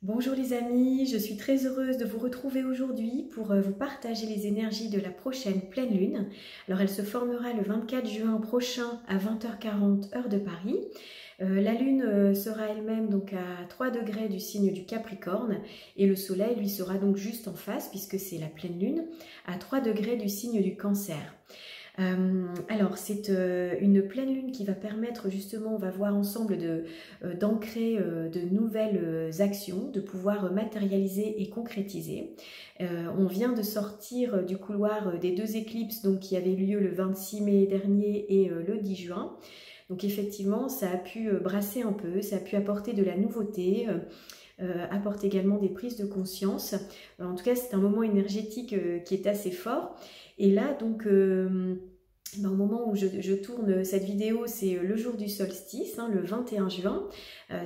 Bonjour les amis, je suis très heureuse de vous retrouver aujourd'hui pour vous partager les énergies de la prochaine pleine lune. Alors elle se formera le 24 juin prochain à 20h40 heure de Paris. La lune sera elle-même donc à 3 degrés du signe du Capricorne et le soleil lui sera donc juste en face puisque c'est la pleine lune à 3 degrés du signe du Cancer. Alors c'est une pleine lune qui va permettre justement, on va voir ensemble d'ancrer de nouvelles actions, de pouvoir matérialiser et concrétiser. On vient de sortir du couloir des deux éclipses donc, qui avaient lieu le 26 mai dernier et le 10 juin. Donc effectivement ça a pu brasser un peu, ça a pu apporter de la nouveauté, apporte également des prises de conscience. En tout cas c'est un moment énergétique qui est assez fort. Et là donc au moment où je tourne cette vidéo, c'est le jour du solstice, le 21 juin.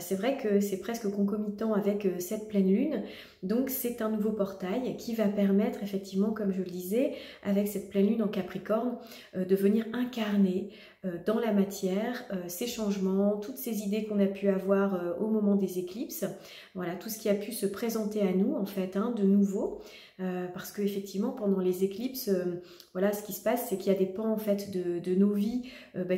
C'est vrai que c'est presque concomitant avec cette pleine lune. Donc c'est un nouveau portail qui va permettre effectivement, comme je le disais, avec cette pleine lune en Capricorne, de venir incarner dans la matière ces changements, toutes ces idées qu'on a pu avoir au moment des éclipses. Voilà, tout ce qui a pu se présenter à nous en fait, de nouveau. Parce que effectivement pendant les éclipses, voilà, ce qui se passe, c'est qu'il y a des pans en fait de nos vies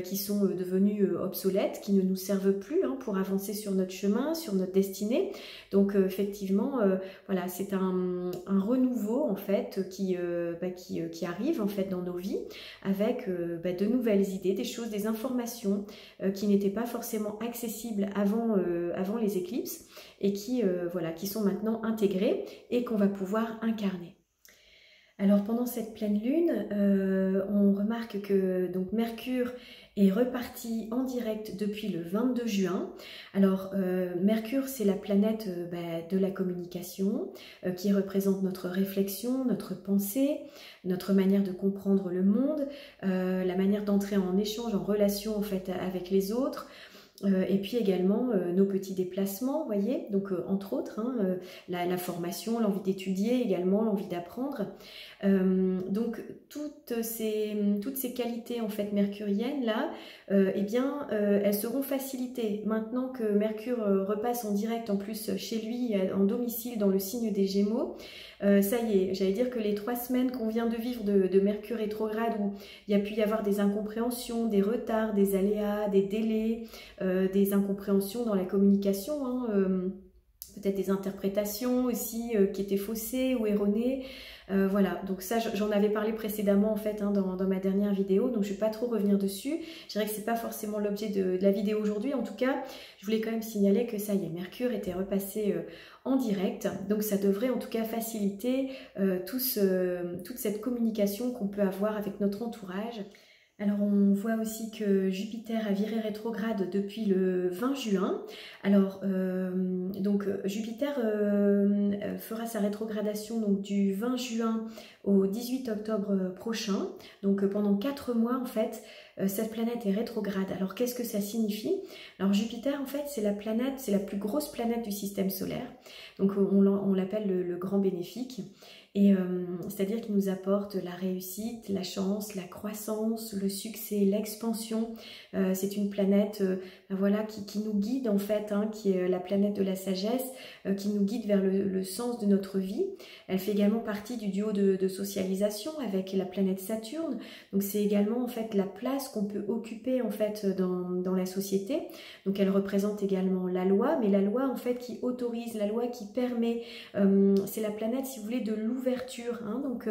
qui sont devenus obsolètes, qui ne nous servent plus pour avancer sur notre chemin, sur notre destinée. Donc effectivement, voilà, c'est un renouveau en fait qui arrive en fait dans nos vies avec de nouvelles idées, des choses, des informations qui n'étaient pas forcément accessibles avant les éclipses et qui sont maintenant intégrées et qu'on va pouvoir incarner. Alors pendant cette pleine lune, on remarque que donc Mercure est reparti en direct depuis le 22 juin. Alors Mercure, c'est la planète de la communication qui représente notre réflexion, notre pensée, notre manière de comprendre le monde, la manière d'entrer en échange, en relation en fait avec les autres. Et puis également nos petits déplacements, vous voyez, donc entre autres, la formation, l'envie d'étudier également, l'envie d'apprendre. Donc toutes ces qualités en fait mercuriennes là, elles seront facilitées maintenant que Mercure repasse en direct en plus chez lui en domicile dans le signe des Gémeaux. Ça y est, j'allais dire que les 3 semaines qu'on vient de vivre de Mercure rétrograde où il y a pu y avoir des incompréhensions, des retards, des aléas, des délais, des incompréhensions dans la communication, peut-être des interprétations aussi qui étaient faussées ou erronées. Voilà, donc ça j'en avais parlé précédemment en fait dans ma dernière vidéo, donc je ne vais pas trop revenir dessus. Je dirais que c'est pas forcément l'objet de la vidéo aujourd'hui. En tout cas, je voulais quand même signaler que ça y est, Mercure était repassé en direct, donc ça devrait en tout cas faciliter toute cette communication qu'on peut avoir avec notre entourage. Alors on voit aussi que Jupiter a viré rétrograde depuis le 20 juin. Alors donc Jupiter fera sa rétrogradation donc, du 20 juin au 18 octobre prochain. Donc pendant 4 mois en fait, cette planète est rétrograde. Alors qu'est-ce que ça signifie? Alors Jupiter en fait c'est la plus grosse planète du système solaire. Donc on l'appelle le grand bénéfique. Et c'est-à-dire qu'il nous apporte la réussite, la chance, la croissance, le succès, l'expansion. C'est une planète voilà, qui nous guide en fait, qui est la planète de la sagesse, qui nous guide vers le sens de notre vie. Elle fait également partie du duo de socialisation avec la planète Saturne. Donc c'est également en fait la place qu'on peut occuper en fait dans la société. Donc elle représente également la loi, mais la loi en fait qui autorise, la loi qui permet. C'est la planète, si vous voulez, de l'ouverture. Donc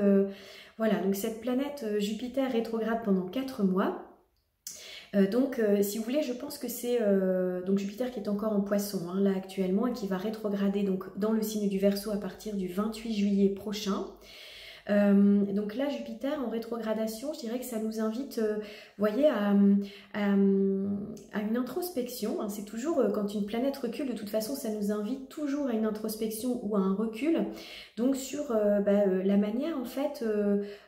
voilà, donc cette planète Jupiter rétrograde pendant 4 mois. Donc si vous voulez, je pense que c'est donc Jupiter qui est encore en Poisson là actuellement et qui va rétrograder donc dans le signe du Verseau à partir du 28 juillet prochain. Donc là, Jupiter en rétrogradation, je dirais que ça nous invite, vous voyez, à une introspection. C'est toujours, quand une planète recule, de toute façon, ça nous invite toujours à une introspection ou à un recul. Donc sur la manière, en fait,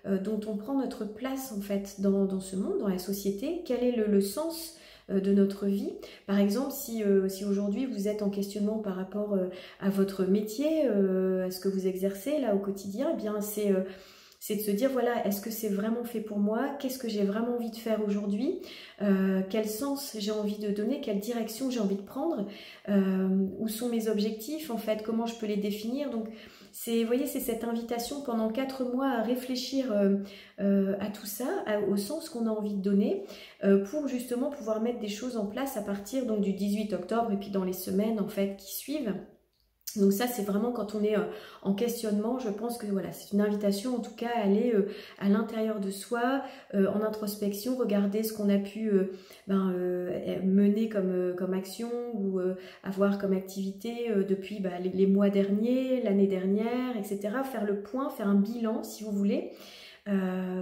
dont on prend notre place, en fait, dans ce monde, dans la société. Quel est le sens de notre vie. Par exemple, si aujourd'hui vous êtes en questionnement par rapport à votre métier, à ce que vous exercez là au quotidien, eh bien c'est c'est de se dire, voilà, est-ce que c'est vraiment fait pour moi? Qu'est-ce que j'ai vraiment envie de faire aujourd'hui? Quel sens j'ai envie de donner? Quelle direction j'ai envie de prendre? Où sont mes objectifs, en fait? Comment je peux les définir? Donc, vous voyez, c'est cette invitation pendant 4 mois à réfléchir à tout ça, au sens qu'on a envie de donner, pour justement pouvoir mettre des choses en place à partir donc, du 18 octobre et puis dans les semaines en fait qui suivent. Donc ça, c'est vraiment quand on est en questionnement, je pense que voilà, c'est une invitation en tout cas à aller à l'intérieur de soi, en introspection, regarder ce qu'on a pu mener comme action ou avoir comme activité depuis les mois derniers, l'année dernière, etc. Faire le point, faire un bilan si vous voulez,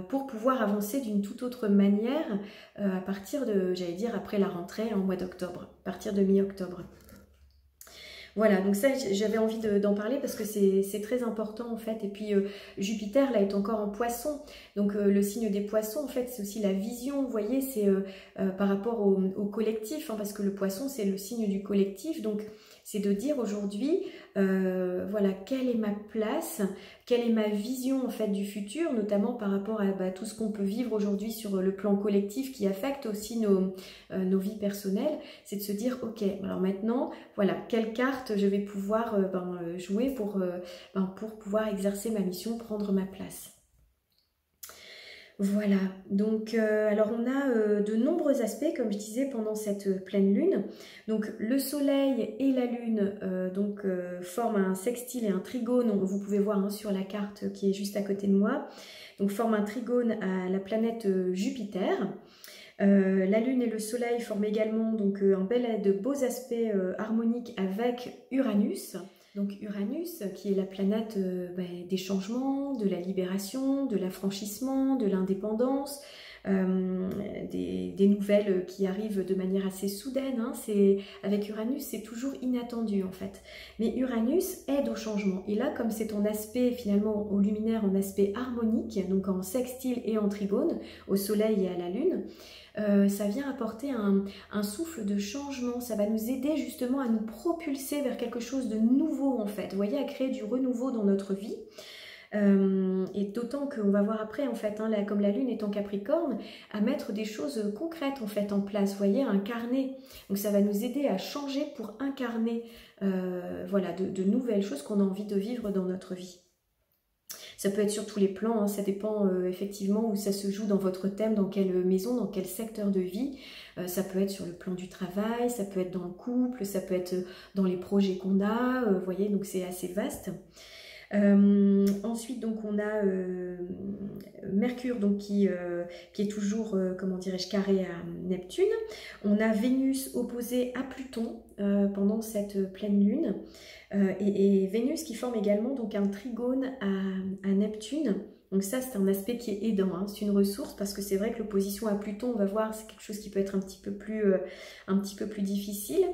pour pouvoir avancer d'une toute autre manière à partir de, j'allais dire, après la rentrée en mois d'octobre, à partir de mi-octobre. Voilà, donc ça j'avais envie d'en parler parce que c'est très important en fait. Et puis Jupiter là est encore en poisson, donc le signe des poissons en fait c'est aussi la vision, vous voyez, c'est par rapport au collectif, hein, parce que le poisson c'est le signe du collectif, donc c'est de dire aujourd'hui, voilà, quelle est ma place, quelle est ma vision en fait du futur, notamment par rapport à tout ce qu'on peut vivre aujourd'hui sur le plan collectif qui affecte aussi nos vies personnelles. C'est de se dire, ok, alors maintenant, voilà, quelle carte je vais pouvoir jouer pour pouvoir exercer ma mission, prendre ma place. Voilà, donc alors on a de nombreux aspects, comme je disais, pendant cette pleine lune. Donc le soleil et la lune forment un sextile et un trigone, vous pouvez voir hein, sur la carte qui est juste à côté de moi, donc forment un trigone à la planète Jupiter. La lune et le soleil forment également donc, de beaux aspects harmoniques avec Uranus. Donc Uranus, qui est la planète des changements, de la libération, de l'affranchissement, de l'indépendance, des nouvelles qui arrivent de manière assez soudaine. Hein. Avec Uranus, c'est toujours inattendu en fait. Mais Uranus aide au changement. Et là, comme c'est en aspect finalement au luminaire, en aspect harmonique, donc en sextile et en trigone, au soleil et à la lune, ça vient apporter un souffle de changement, ça va nous aider justement à nous propulser vers quelque chose de nouveau en fait, vous voyez, à créer du renouveau dans notre vie. Et d'autant qu'on va voir après en fait, hein, là, comme la lune est en Capricorne, à mettre des choses concrètes en fait en place, vous voyez, à incarner. Donc ça va nous aider à changer pour incarner voilà, de nouvelles choses qu'on a envie de vivre dans notre vie. Ça peut être sur tous les plans, hein, ça dépend effectivement où ça se joue dans votre thème, dans quelle maison, dans quel secteur de vie. Ça peut être sur le plan du travail, ça peut être dans le couple, ça peut être dans les projets qu'on a, vous voyez, donc c'est assez vaste. Ensuite, donc on a Mercure donc, qui est toujours, comment dirais-je, carré à Neptune. On a Vénus opposée à Pluton pendant cette pleine lune. Et Vénus qui forme également donc un trigone à Neptune. Donc ça, c'est un aspect qui est aidant, hein. C'est une ressource parce que c'est vrai que l'opposition à Pluton, on va voir, c'est quelque chose qui peut être un petit peu plus difficile.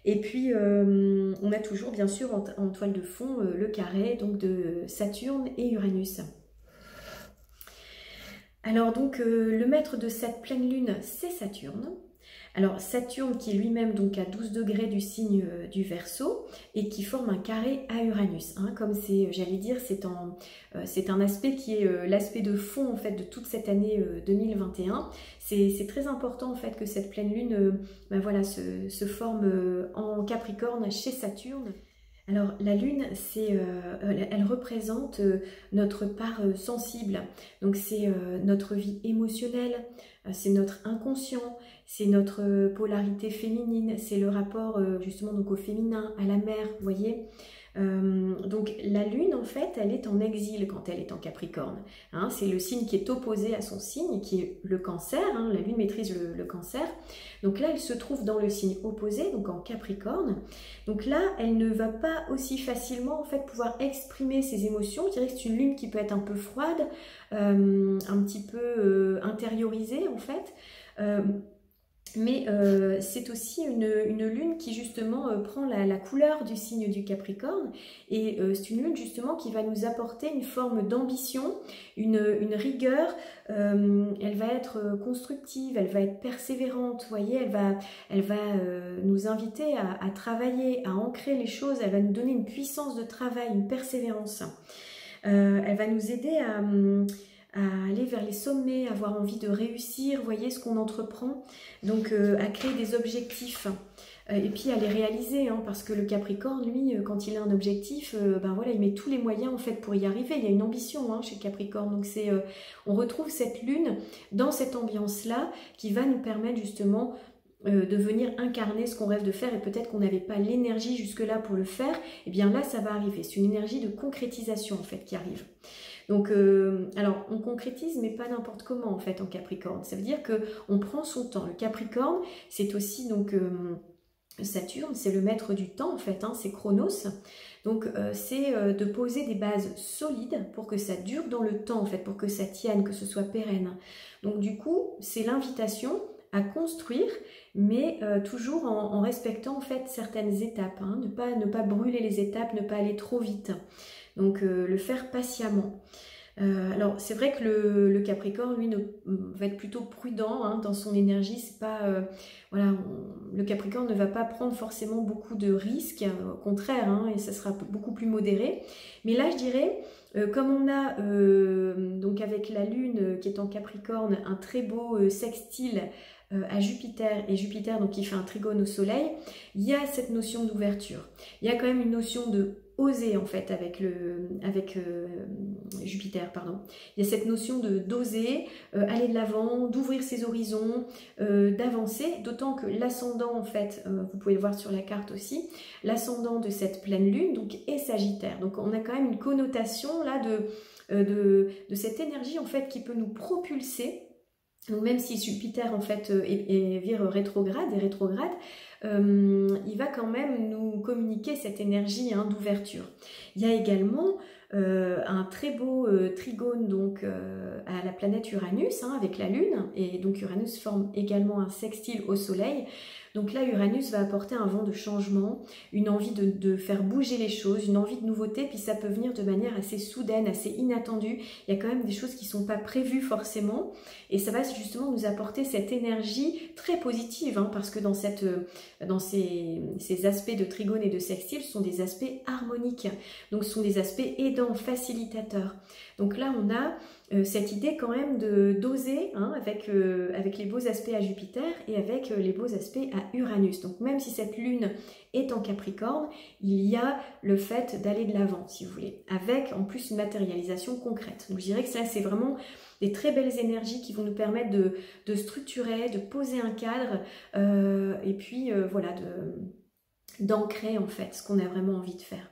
Et puis, on a toujours, bien sûr, en toile de fond, le carré donc de Saturne et Uranus. Alors donc, le maître de cette pleine lune, c'est Saturne. Alors Saturne qui est lui-même donc à 12 degrés du signe du Verseau et qui forme un carré à Uranus. Hein, comme c'est, j'allais dire, c'est un aspect qui est l'aspect de fond en fait de toute cette année 2021. C'est très important en fait que cette pleine lune voilà, se forme en Capricorne chez Saturne. Alors la lune, elle représente notre part sensible, donc c'est notre vie émotionnelle, c'est notre inconscient, c'est notre polarité féminine, c'est le rapport justement donc au féminin, à la mère, vous voyez. Donc la lune en fait elle est en exil quand elle est en Capricorne, hein, c'est le signe qui est opposé à son signe qui est le Cancer, hein, la lune maîtrise le Cancer, donc là elle se trouve dans le signe opposé, donc en Capricorne, donc là elle ne va pas aussi facilement en fait pouvoir exprimer ses émotions. Je dirais que c'est une lune qui peut être un peu froide, un petit peu intériorisée en fait, mais c'est aussi une lune qui justement prend la couleur du signe du Capricorne et c'est une lune justement qui va nous apporter une forme d'ambition, une rigueur, elle va être constructive, elle va être persévérante, vous voyez, elle va nous inviter à travailler, à ancrer les choses, elle va nous donner une puissance de travail, une persévérance. Elle va nous aider à aller vers les sommets, à avoir envie de réussir, voyez ce qu'on entreprend, donc à créer des objectifs. Et puis à les réaliser, hein, parce que le Capricorne, lui, quand il a un objectif, ben voilà, il met tous les moyens en fait pour y arriver. Il y a une ambition hein, chez le Capricorne, donc on retrouve cette lune dans cette ambiance-là qui va nous permettre justement de venir incarner ce qu'on rêve de faire, et peut-être qu'on n'avait pas l'énergie jusque-là pour le faire, et bien là ça va arriver. C'est une énergie de concrétisation en fait qui arrive. Donc, alors on concrétise mais pas n'importe comment en fait en Capricorne. Ça veut dire qu'on prend son temps. Le Capricorne, c'est aussi donc Saturne, c'est le maître du temps en fait, hein, c'est Chronos. Donc c'est de poser des bases solides pour que ça dure dans le temps en fait, pour que ça tienne, que ce soit pérenne. Donc du coup, c'est l'invitation à construire, mais toujours en respectant en fait certaines étapes, hein, ne pas brûler les étapes, ne pas aller trop vite. Donc le faire patiemment. Alors c'est vrai que le Capricorne lui va être plutôt prudent hein, dans son énergie. C'est pas voilà, le Capricorne ne va pas prendre forcément beaucoup de risques, au contraire, hein, et ça sera beaucoup plus modéré. Mais là je dirais comme on a donc avec la Lune qui est en Capricorne un très beau sextile à Jupiter, et Jupiter donc qui fait un trigone au Soleil, il y a cette notion d'ouverture. Il y a quand même une notion de oser en fait avec Jupiter, pardon. Il y a cette notion d'oser, aller de l'avant, d'ouvrir ses horizons, d'avancer, d'autant que l'ascendant en fait, vous pouvez le voir sur la carte aussi, l'ascendant de cette pleine lune donc est Sagittaire. Donc on a quand même une connotation là de cette énergie en fait qui peut nous propulser. Donc même si Jupiter en fait vire rétrograde, il va quand même nous communiquer cette énergie hein, d'ouverture. Il y a également un très beau trigone donc à la planète Uranus hein, avec la Lune, et donc Uranus forme également un sextile au Soleil. Donc là, Uranus va apporter un vent de changement, une envie de faire bouger les choses, une envie de nouveauté, puis ça peut venir de manière assez soudaine, assez inattendue. Il y a quand même des choses qui ne sont pas prévues forcément, et ça va justement nous apporter cette énergie très positive, hein, parce que dans ces aspects de trigone et de sextile, ce sont des aspects harmoniques, donc ce sont des aspects aidants, facilitateurs. Donc là, on a cette idée quand même d'oser hein, avec les beaux aspects à Jupiter et avec les beaux aspects à Uranus. Donc même si cette lune est en Capricorne, il y a le fait d'aller de l'avant, si vous voulez, avec en plus une matérialisation concrète. Donc je dirais que ça, c'est vraiment des très belles énergies qui vont nous permettre de structurer, de poser un cadre et puis voilà, d'ancrer en fait ce qu'on a vraiment envie de faire.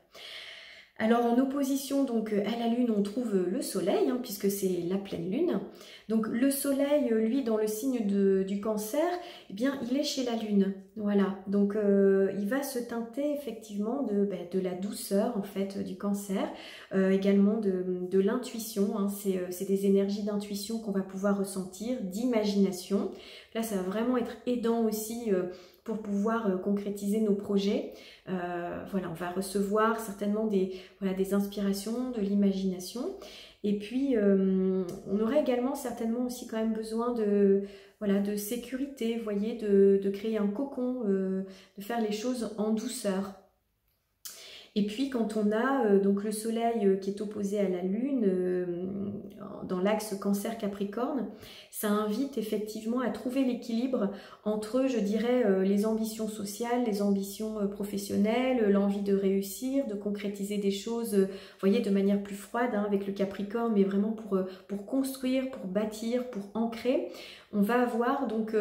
Alors en opposition donc à la Lune, on trouve le Soleil, hein, puisque c'est la pleine Lune. Donc le Soleil, lui, dans le signe du Cancer, eh bien, il est chez la Lune. Voilà, donc il va se teinter effectivement de la douceur en fait du Cancer, également de l'intuition. Hein, c'est des énergies d'intuition qu'on va pouvoir ressentir, d'imagination. Là, ça va vraiment être aidant aussi pour pouvoir concrétiser nos projets. Voilà, on va recevoir certainement des inspirations, de l'imagination. Et puis, on aurait également certainement aussi quand même besoin de sécurité, vous voyez, de créer un cocon, de faire les choses en douceur. Et puis quand on a donc le Soleil qui est opposé à la Lune dans l'axe Cancer-Capricorne, ça invite effectivement à trouver l'équilibre entre, je dirais, les ambitions sociales, les ambitions professionnelles, l'envie de réussir, de concrétiser des choses, vous voyez, de manière plus froide hein, avec le Capricorne, mais vraiment pour construire, pour bâtir, pour ancrer. On va avoir donc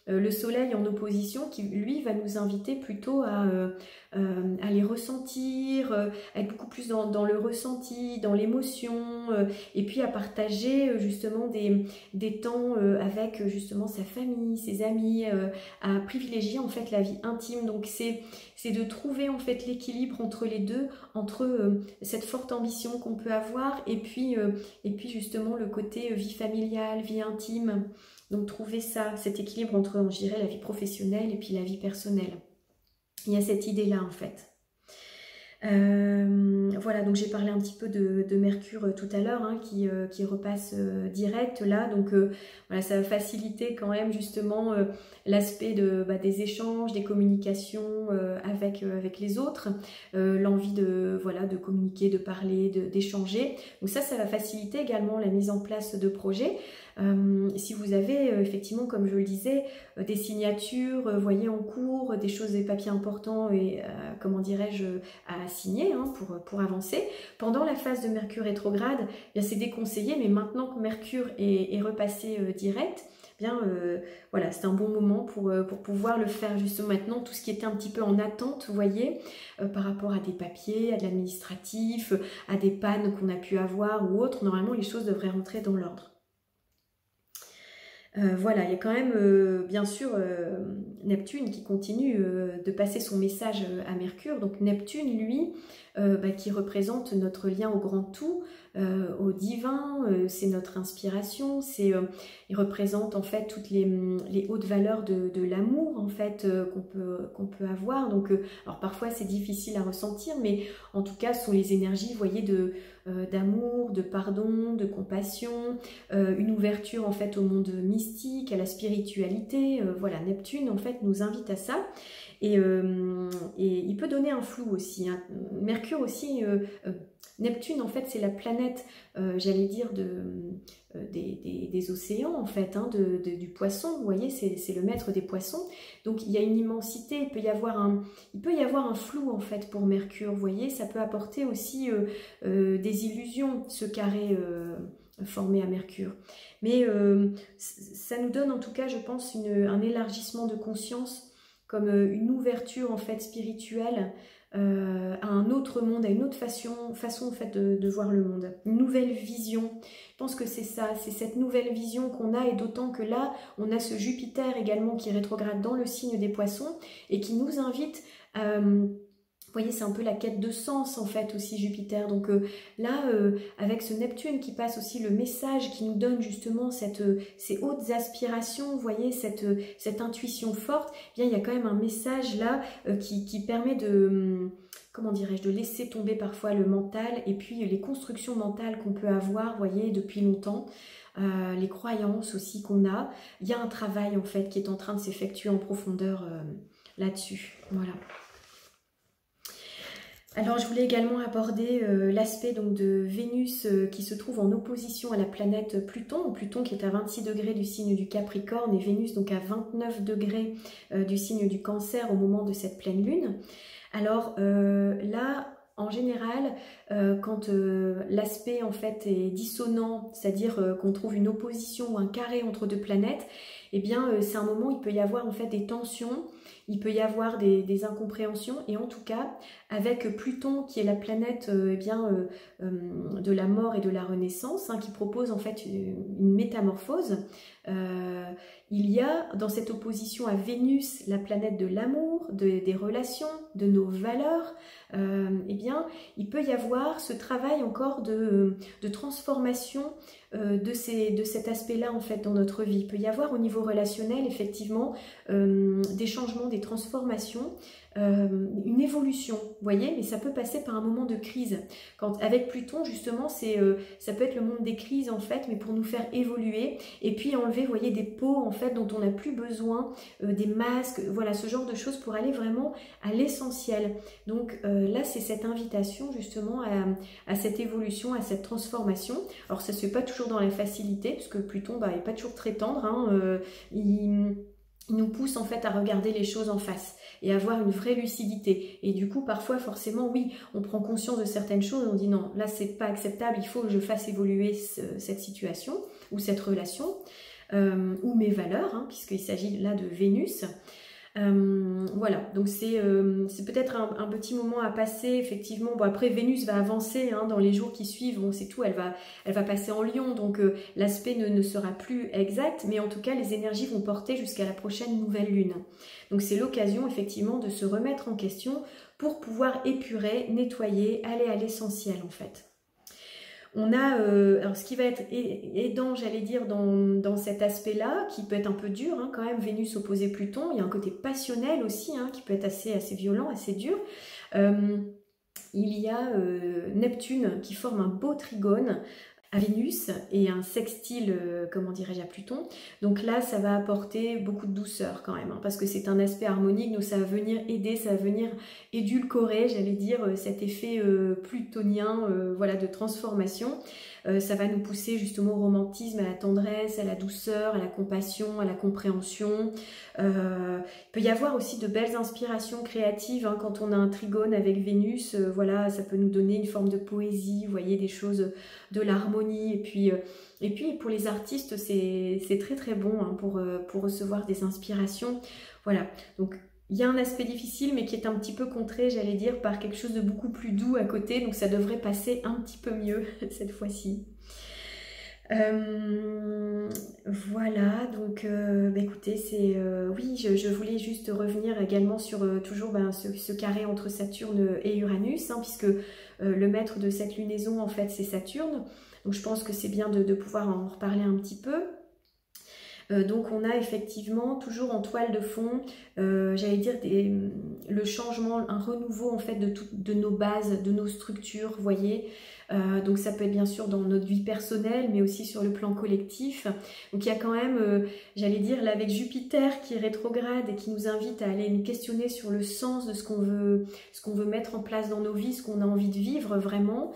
le Soleil en opposition qui, lui, va nous inviter plutôt à les ressentir, à être beaucoup plus dans le ressenti, dans l'émotion, et puis à partager justement des temps avec justement sa famille, ses amis, à privilégier en fait la vie intime. Donc c'est de trouver en fait l'équilibre entre les deux, entre cette forte ambition qu'on peut avoir et puis justement le côté vie familiale, vie intime. Donc trouver ça, cet équilibre entre, je dirais, la vie professionnelle et puis la vie personnelle. Il y a cette idée-là en fait. Voilà, donc j'ai parlé un petit peu de Mercure tout à l'heure, hein, qui repasse direct là, donc voilà, ça va faciliter quand même justement l'aspect des échanges, des communications avec les autres, l'envie de communiquer, de parler, d'échanger. Donc ça va faciliter également la mise en place de projets. Si vous avez effectivement, comme je le disais, des signatures, voyez, en cours, des choses, des papiers importants et comment dirais-je, à signer pour avancer. Pendant la phase de Mercure rétrograde, c'est déconseillé, mais maintenant que Mercure est repassé direct, voilà, c'est un bon moment pour pouvoir le faire justement maintenant, tout ce qui était un petit peu en attente, vous voyez, par rapport à des papiers, à de l'administratif, à des pannes qu'on a pu avoir ou autres, normalement les choses devraient rentrer dans l'ordre. Voilà, il y a quand même bien sûr Neptune qui continue de passer son message à Mercure. Donc Neptune, lui, qui représente notre lien au grand tout, au divin, c'est notre inspiration, il représente en fait toutes les hautes valeurs de l'amour en fait qu'on peut avoir. Donc alors parfois c'est difficile à ressentir, mais en tout cas ce sont les énergies, vous voyez, d'amour, de pardon, de compassion, une ouverture en fait au monde mystique, à la spiritualité. Voilà, Neptune en fait nous invite à ça. Et il peut donner un flou aussi. Mercure aussi, Neptune en fait c'est la planète, j'allais dire, des océans en fait, du poisson, vous voyez, c'est le maître des poissons. Donc il y a une immensité, il peut y avoir un flou en fait pour Mercure, vous voyez, ça peut apporter aussi des illusions, ce carré formé à Mercure. Mais ça nous donne en tout cas, je pense, un élargissement de conscience, comme une ouverture en fait spirituelle à un autre monde, à une autre façon en fait de voir le monde, une nouvelle vision. Je pense que c'est ça, c'est cette nouvelle vision qu'on a, et d'autant que là on a ce Jupiter également qui rétrograde dans le signe des Poissons et qui nous invite à... Vous voyez, c'est un peu la quête de sens en fait aussi Jupiter. Donc là, avec ce Neptune qui passe aussi le message, qui nous donne justement ces hautes aspirations, vous voyez, cette intuition forte, bien il y a quand même un message là qui permet de... comment dirais-je, de laisser tomber parfois le mental et puis les constructions mentales qu'on peut avoir, vous voyez, depuis longtemps. Les croyances aussi qu'on a. Il y a un travail en fait qui est en train de s'effectuer en profondeur là-dessus. Voilà. Alors je voulais également aborder l'aspect donc de Vénus qui se trouve en opposition à la planète Pluton, Pluton qui est à 26 degrés du signe du Capricorne et Vénus donc à 29 degrés du signe du Cancer au moment de cette pleine lune. Alors là, en général, quand l'aspect en fait est dissonant, c'est-à-dire qu'on trouve une opposition ou un carré entre deux planètes, eh bien c'est un moment où il peut y avoir en fait des tensions, il peut y avoir des incompréhensions, et en tout cas avec Pluton qui est la planète de la mort et de la renaissance, qui propose en fait une métamorphose, il y a dans cette opposition à Vénus, la planète de l'amour, des relations, de nos valeurs, eh bien il peut y avoir ce travail encore de transformation de cet aspect-là en fait dans notre vie. Il peut y avoir au niveau relationnel effectivement des changements, des transformations, une évolution, vous voyez, mais ça peut passer par un moment de crise. Avec Pluton justement, ça peut être le monde des crises en fait, mais pour nous faire évoluer et puis enlever, vous voyez, des peaux en fait dont on n'a plus besoin, des masques, voilà, ce genre de choses pour aller vraiment à l'essentiel. Donc là c'est cette invitation justement à cette évolution, à cette transformation. Alors ça se fait pas toujours dans la facilité, parce que Pluton n'est pas toujours très tendre, il nous pousse en fait à regarder les choses en face et avoir une vraie lucidité. Et du coup, parfois, forcément, oui, on prend conscience de certaines choses, on dit non, là, c'est pas acceptable, il faut que je fasse évoluer cette situation ou cette relation, ou mes valeurs, puisqu'il s'agit là de Vénus. Voilà, donc c'est peut-être un petit moment à passer, effectivement. Bon, après Vénus va avancer dans les jours qui suivent, bon c'est tout, elle va passer en Lion, donc l'aspect ne sera plus exact, mais en tout cas les énergies vont porter jusqu'à la prochaine nouvelle lune. Donc c'est l'occasion effectivement de se remettre en question pour pouvoir épurer, nettoyer, aller à l'essentiel en fait. On a, alors ce qui va être aidant, j'allais dire, dans cet aspect-là, qui peut être un peu dur, quand même, Vénus opposé Pluton, il y a un côté passionnel aussi, qui peut être assez violent, assez dur. Il y a Neptune qui forme un beau trigone à Vénus et un sextile, comment dirais-je, à Pluton. Donc là, ça va apporter beaucoup de douceur quand même, hein, parce que c'est un aspect harmonique, donc ça va venir aider, ça va venir édulcorer, j'allais dire, cet effet plutonien, voilà, de transformation. Ça va nous pousser justement au romantisme, à la tendresse, à la douceur, à la compassion, à la compréhension. Il peut y avoir aussi de belles inspirations créatives, hein, quand on a un trigone avec Vénus, voilà, ça peut nous donner une forme de poésie, vous voyez, des choses de l'harmonie. Et puis pour les artistes, c'est très très bon, hein, pour recevoir des inspirations. Voilà, donc il y a un aspect difficile, mais qui est un petit peu contré, j'allais dire, par quelque chose de beaucoup plus doux à côté. Donc ça devrait passer un petit peu mieux cette fois-ci. Voilà, donc écoutez, oui, je voulais juste revenir également sur toujours ce carré entre Saturne et Uranus, hein, puisque le maître de cette lunaison, en fait, c'est Saturne. Donc je pense que c'est bien de pouvoir en reparler un petit peu. Donc on a effectivement toujours en toile de fond, j'allais dire, le changement, un renouveau en fait de nos bases, de nos structures, vous voyez. Donc ça peut être bien sûr dans notre vie personnelle, mais aussi sur le plan collectif. Donc il y a quand même, j'allais dire, là avec Jupiter qui est rétrograde et qui nous invite à aller nous questionner sur le sens de ce qu'on veut mettre en place dans nos vies, ce qu'on a envie de vivre vraiment.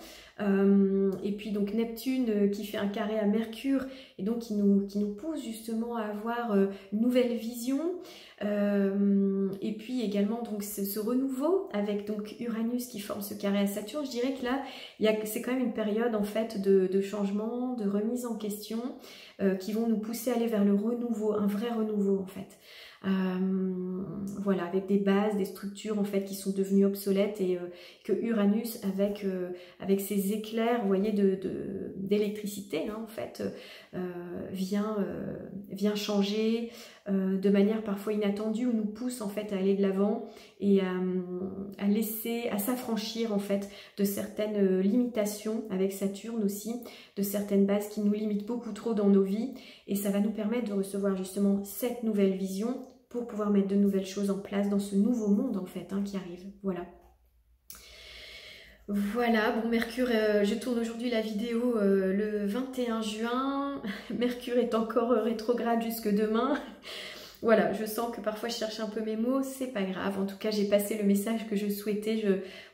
Et puis donc Neptune qui fait un carré à Mercure et donc qui nous pousse justement à avoir une nouvelle vision. Et puis également donc ce renouveau avec donc Uranus qui forme ce carré à Saturne. Je dirais que là c'est quand même une période en fait de changement, de remise en question, qui vont nous pousser à aller vers le renouveau, un vrai renouveau en fait. Voilà, avec des bases, des structures en fait qui sont devenues obsolètes, et que Uranus avec ses éclairs, vous voyez, d'électricité, hein, en fait, vient changer de manière parfois inattendue, ou nous pousse en fait à aller de l'avant et à s'affranchir en fait de certaines limitations avec Saturne aussi, de certaines bases qui nous limitent beaucoup trop dans nos vies, et ça va nous permettre de recevoir justement cette nouvelle vision pour pouvoir mettre de nouvelles choses en place dans ce nouveau monde en fait, hein, qui arrive. Voilà. Voilà, bon Mercure, je tourne aujourd'hui la vidéo le 21 juin, Mercure est encore rétrograde jusque demain. Voilà, je sens que parfois je cherche un peu mes mots, c'est pas grave. En tout cas, j'ai passé le message que je souhaitais.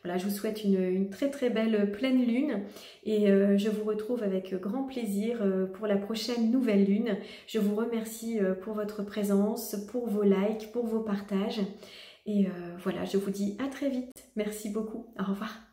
Voilà, je vous souhaite une très très belle pleine lune, et je vous retrouve avec grand plaisir pour la prochaine nouvelle lune. Je vous remercie pour votre présence, pour vos likes, pour vos partages. Et voilà, je vous dis à très vite. Merci beaucoup. Au revoir.